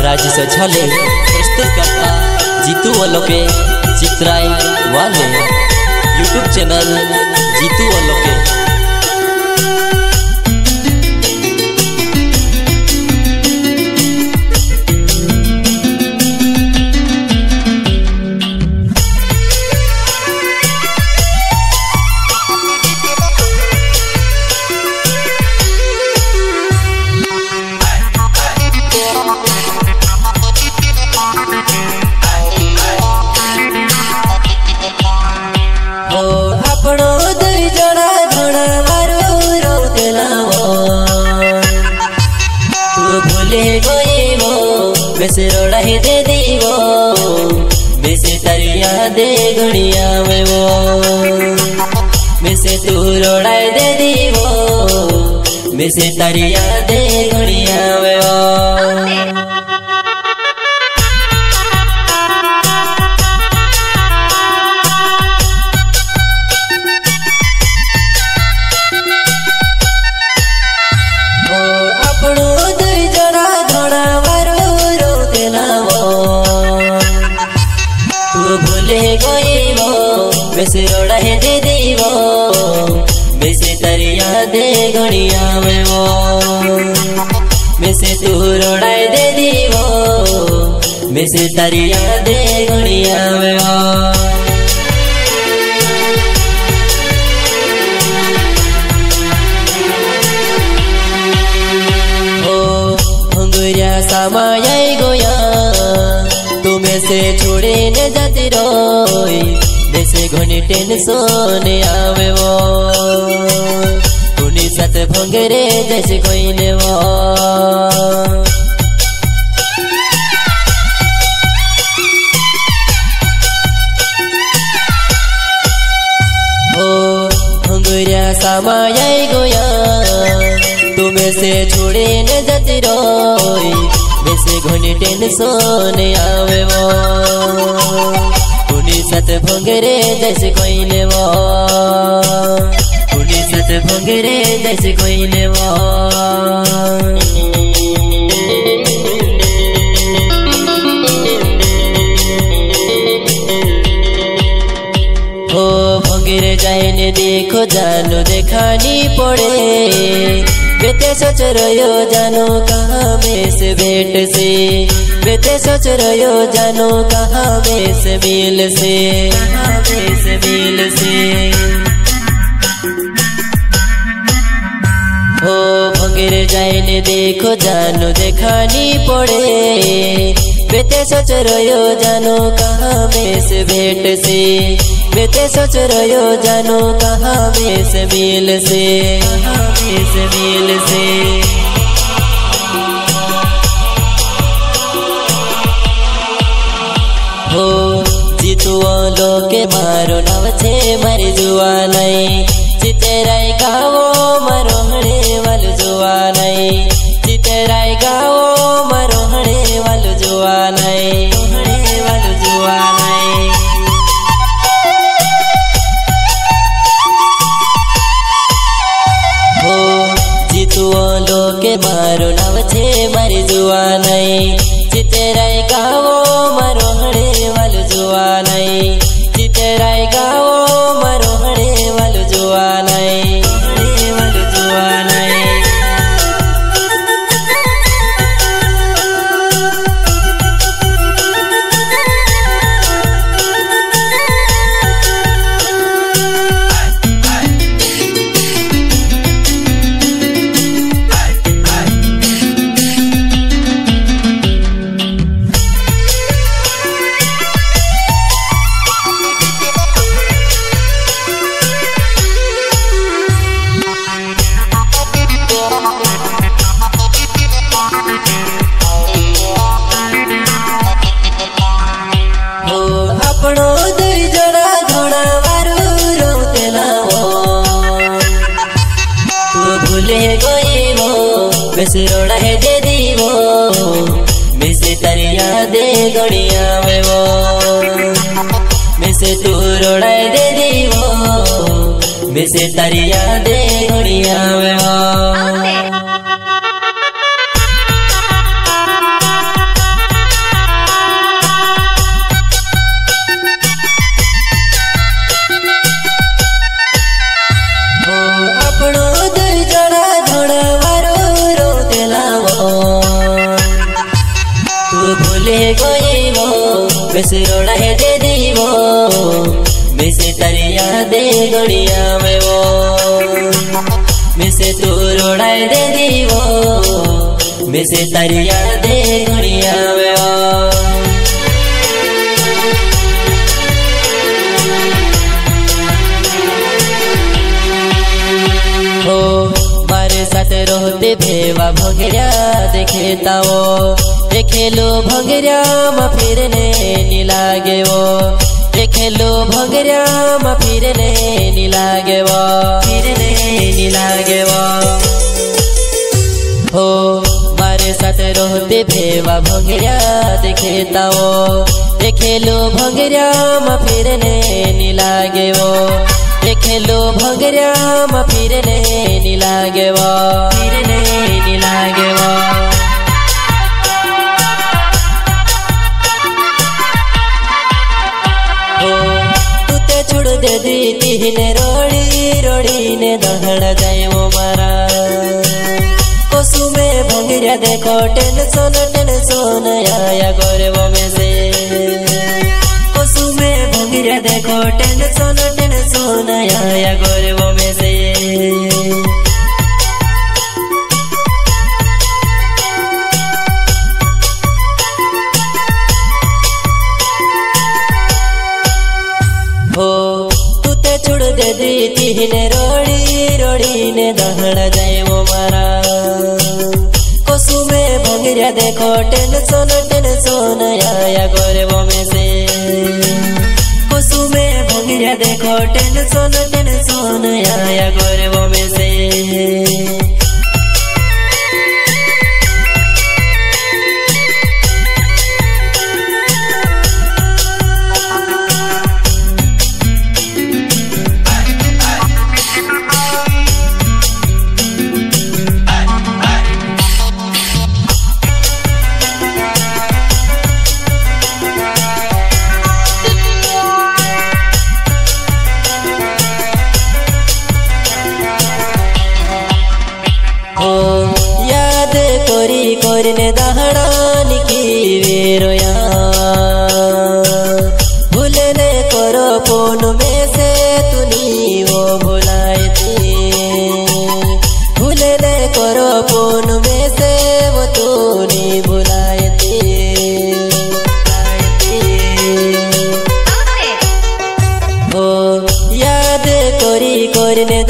राजेश झाले प्रस्तुत करता जीतू वलोके चित्राई वाले यूट्यूब चैनल जीतू वलोके। बेसे रोड़ाई दे दीवो बेसे तरिया दे गुड़िया में वो बेसे तू रोड़ाई दे दीवो बेसे तरिया दे गुड़िया में वो। बेसे रोड़ाई दे दीवो बेसे तरिया दे गुड़िया में वो बेसे तू रोड़ाई दे दीवो बेसे तरिया दे गुड़िया में वो। ओ भंगुरिया समायाई गोया तुम्हें से छोड़े न जाती रोई जैसे घनी टेंशन आवे वो उन्हीं सत भंगरे जैसे कोई ने वो। ओ भंगुरिया समायाई गोया तुम्हें से छोड़े न जाती रोई जैसे घनी टेंशन आवे वो सत भंगरे जैसे कोई ने वो उन्हीं सत भंगरे जैसे कोई ने वो। ओ भंगरे जाए ने देखो जानो देखानी पड़े बेटे सोच रहो जानो कहाँ में से भेंट से बेटे सोच रहो जानो कहाँ में से मिल से कहाँ में से मिल से। हो भंगरे जाए ने देखो जानो देखानी पड़े बेटे सोच रहो जानो कहाँ में से भेंट से बेटे सोच रहो जानो कहाँ में से मिल से कहाँ में से मिल से। हो जीतू लोके मारो नाव छे मारी जुआ नहीं चितेराई गावो मारो हड़े वालो जुआ नहीं चितेराई गावो मारो हड़े वालो जुआ नहीं हड़े वालो जुआ नहीं। हो जीतू लोके मारो नाव छे मारी जुआ नहीं चितेराई गावो मारो हड़े वालो जुआ नहीं चितेराई गावो मारो हड़े वालो जुआ नहीं हड़े वालो जुआ नहीं। बेसे रोड़ाई दे दीवो बेसे तरिया दे गुड़िया में वो बेसे तू रोड़ाई दे दीवो बेसे तरिया दे गुड़िया में वो। वैसे रोड़ा है दे दी वो वैसे तारी यादे गड़िया में वो वैसे तू रोड़ा है दे दी वो वैसे तारी यादे गड़िया में वो मारे साथ रोते भेवा भंगरिया देखेता वो देखे लो भंगरिया म फिरने नी लागे वो देखे लो भंगरिया म फिरने नी लागे वो फिरने नी लागे वो हो मारे साथ रोते भेवा भंगरिया देखेता वो देखे लो भंगरिया म फिरने नी लागे वो देखे लो भंगरिया म फिरने नी लागे वो फिरने नी लागे वो तूते छोड़ दे दी तीने रोड़ी रोड़ी ने दहड़ जाए वो मारा कोसु में भंगरिया देखो टेंशन आया गोरे वो में से कोसु में भंगरिया देखो टेंशन आया गोरे वो में से हो तूते छोड़ दे दी तीने रोड़ी रोड़ी ने दहड़ जाए वो मारा कोसु में भंगरिया देखो टेंशन आया गोरे वो में से कोसु में भंगरिया देखो टेंशन आया गोरे वो में से याद कोरी कोरिने दहड़ानी की वेरोया भूलने करो फोन में से तुनी वो भुलाए थी भूलने करो फोन में से वो तूनी भुलाए थी ओ याद कोरी कोरिने